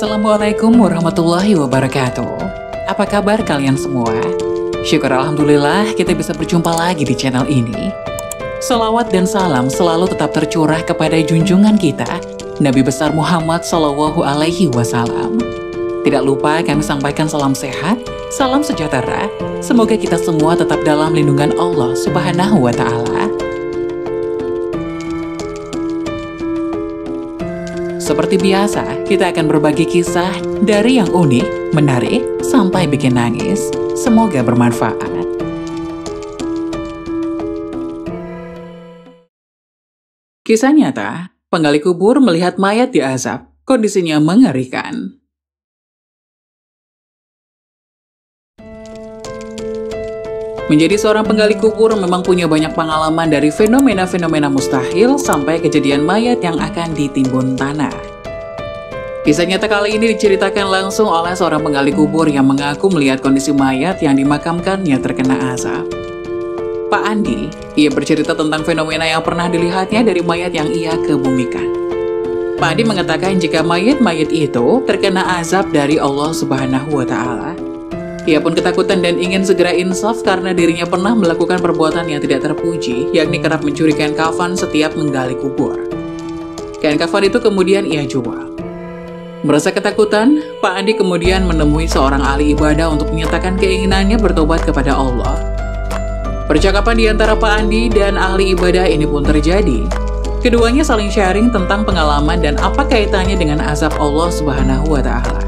Assalamualaikum warahmatullahi wabarakatuh. Apa kabar kalian semua? Syukur alhamdulillah kita bisa berjumpa lagi di channel ini. Salawat dan salam selalu tetap tercurah kepada junjungan kita, Nabi besar Muhammad Shallallahu Alaihi Wasallam. Tidak lupa kami sampaikan salam sehat, salam sejahtera. Semoga kita semua tetap dalam lindungan Allah Subhanahu wa Ta'ala. Seperti biasa, kita akan berbagi kisah dari yang unik, menarik, sampai bikin nangis. Semoga bermanfaat. Kisah nyata, penggali kubur melihat mayat diazab, kondisinya mengerikan. Menjadi seorang penggali kubur memang punya banyak pengalaman dari fenomena-fenomena mustahil sampai kejadian mayat yang akan ditimbun tanah. Kisah nyata kali ini diceritakan langsung oleh seorang penggali kubur yang mengaku melihat kondisi mayat yang dimakamkannya terkena azab. Pak Andi, ia bercerita tentang fenomena yang pernah dilihatnya dari mayat yang ia kebumikan. Pak Andi mengatakan jika mayat-mayat itu terkena azab dari Allah Subhanahu wa Ta'ala. Ia pun ketakutan dan ingin segera insaf karena dirinya pernah melakukan perbuatan yang tidak terpuji, yakni kerap mencuri kain kafan setiap menggali kubur. Kain kafan itu kemudian ia jual. Merasa ketakutan, Pak Andi kemudian menemui seorang ahli ibadah untuk menyatakan keinginannya bertobat kepada Allah. Percakapan di antara Pak Andi dan ahli ibadah ini pun terjadi. Keduanya saling sharing tentang pengalaman dan apa kaitannya dengan azab Allah Subhanahu wa Ta'ala.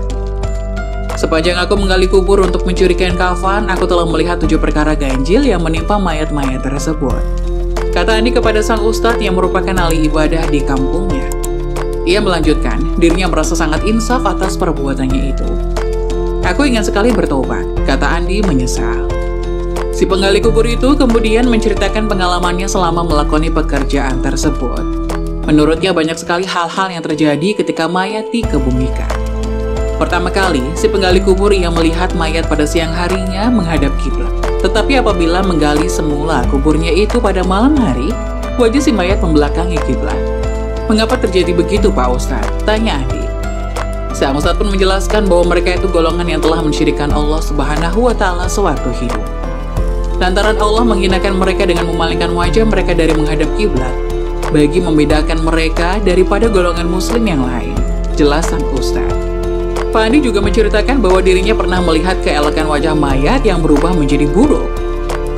Sepanjang aku menggali kubur untuk mencuri kain kafan, aku telah melihat 7 perkara ganjil yang menimpa mayat-mayat tersebut. Kata Andi kepada sang ustadz yang merupakan ahli ibadah di kampungnya. Ia melanjutkan, dirinya merasa sangat insaf atas perbuatannya itu. Aku ingin sekali bertobat, kata Andi menyesal. Si penggali kubur itu kemudian menceritakan pengalamannya selama melakoni pekerjaan tersebut. Menurutnya banyak sekali hal-hal yang terjadi ketika mayat dikebumikan. Pertama kali, si penggali kubur yang melihat mayat pada siang harinya menghadap kiblat. Tetapi apabila menggali semula kuburnya itu pada malam hari, wajah si mayat membelakangi kiblat. Mengapa terjadi begitu, Pak Ustadz? Tanya Andi. Sang Ustadz pun menjelaskan bahwa mereka itu golongan yang telah mensyirikkan Allah Subhanahu wa Ta'ala sewaktu hidup. Lantaran Allah menghinakan mereka dengan memalingkan wajah mereka dari menghadap kiblat, bagi membedakan mereka daripada golongan muslim yang lain. Jelas sang Ustadz. Pak Andi juga menceritakan bahwa dirinya pernah melihat keelokan wajah mayat yang berubah menjadi buruk.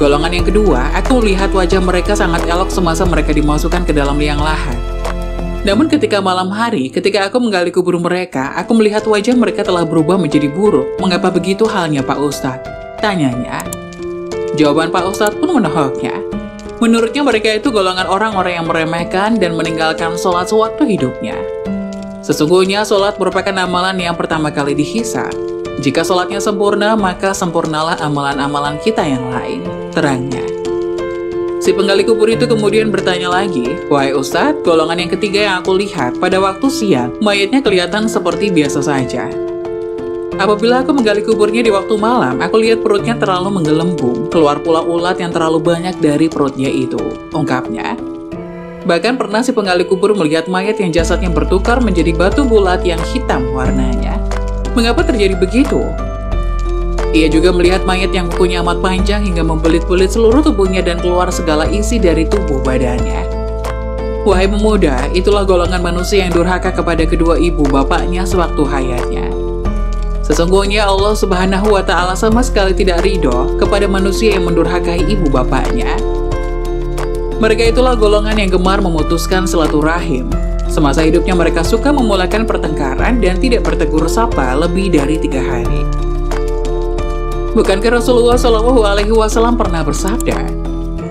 Golongan yang kedua, aku melihat wajah mereka sangat elok semasa mereka dimasukkan ke dalam liang lahat. Namun ketika malam hari, ketika aku menggali kubur mereka, aku melihat wajah mereka telah berubah menjadi buruk. Mengapa begitu halnya, Pak Ustadz? Tanyanya. Jawaban Pak Ustadz pun menohoknya. Menurutnya mereka itu golongan orang-orang yang meremehkan dan meninggalkan sholat sewaktu hidupnya. Sesungguhnya sholat merupakan amalan yang pertama kali dihisab. Jika sholatnya sempurna, maka sempurnalah amalan-amalan kita yang lain, terangnya. Si penggali kubur itu kemudian bertanya lagi, wahai Ustadz, golongan yang ketiga yang aku lihat pada waktu siang, mayatnya kelihatan seperti biasa saja. Apabila aku menggali kuburnya di waktu malam, aku lihat perutnya terlalu menggelembung, keluar pula ulat yang terlalu banyak dari perutnya itu, ungkapnya. Bahkan pernah si penggali kubur melihat mayat yang jasadnya bertukar menjadi batu bulat yang hitam warnanya. Mengapa terjadi begitu? Ia juga melihat mayat yang kukunya amat panjang hingga membelit-belit seluruh tubuhnya dan keluar segala isi dari tubuh badannya. Wahai pemuda, itulah golongan manusia yang durhaka kepada kedua ibu bapaknya sewaktu hayatnya. Sesungguhnya Allah Subhanahu wa Ta'ala sama sekali tidak ridho kepada manusia yang mendurhakai ibu bapaknya. Mereka itulah golongan yang gemar memutuskan silaturahim. Semasa hidupnya mereka suka memulakan pertengkaran dan tidak bertegur sapa lebih dari 3 hari. Bukankah Rasulullah Shallallahu Alaihi Wasallam pernah bersabda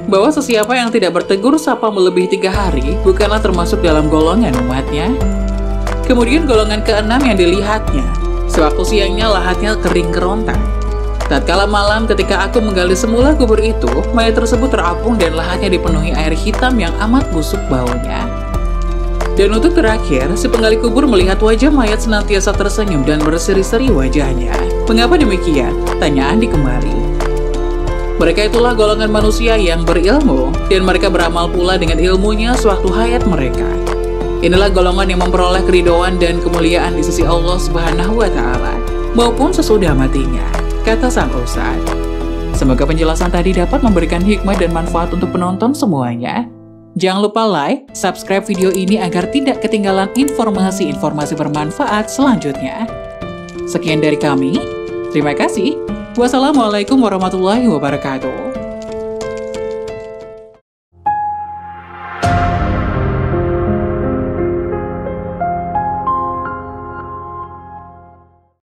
bahwa sesiapa yang tidak bertegur sapa melebihi 3 hari bukanlah termasuk dalam golongan umatnya? Kemudian golongan keenam yang dilihatnya, sewaktu siangnya lahatnya kering kerontang. Tatkala malam ketika aku menggali semula kubur itu, mayat tersebut terapung dan lahatnya dipenuhi air hitam yang amat busuk baunya. Dan untuk terakhir, si penggali kubur melihat wajah mayat senantiasa tersenyum dan berseri-seri wajahnya. Mengapa demikian? Tanya Andi kembali. Mereka itulah golongan manusia yang berilmu, dan mereka beramal pula dengan ilmunya sewaktu hayat mereka. Inilah golongan yang memperoleh keridhaan dan kemuliaan di sisi Allah Subhanahu wa Ta'ala, maupun sesudah matinya, kata sang ustadz. Semoga penjelasan tadi dapat memberikan hikmah dan manfaat untuk penonton semuanya. Jangan lupa like, subscribe video ini agar tidak ketinggalan informasi-informasi bermanfaat selanjutnya. Sekian dari kami, terima kasih. Wassalamualaikum warahmatullahi wabarakatuh.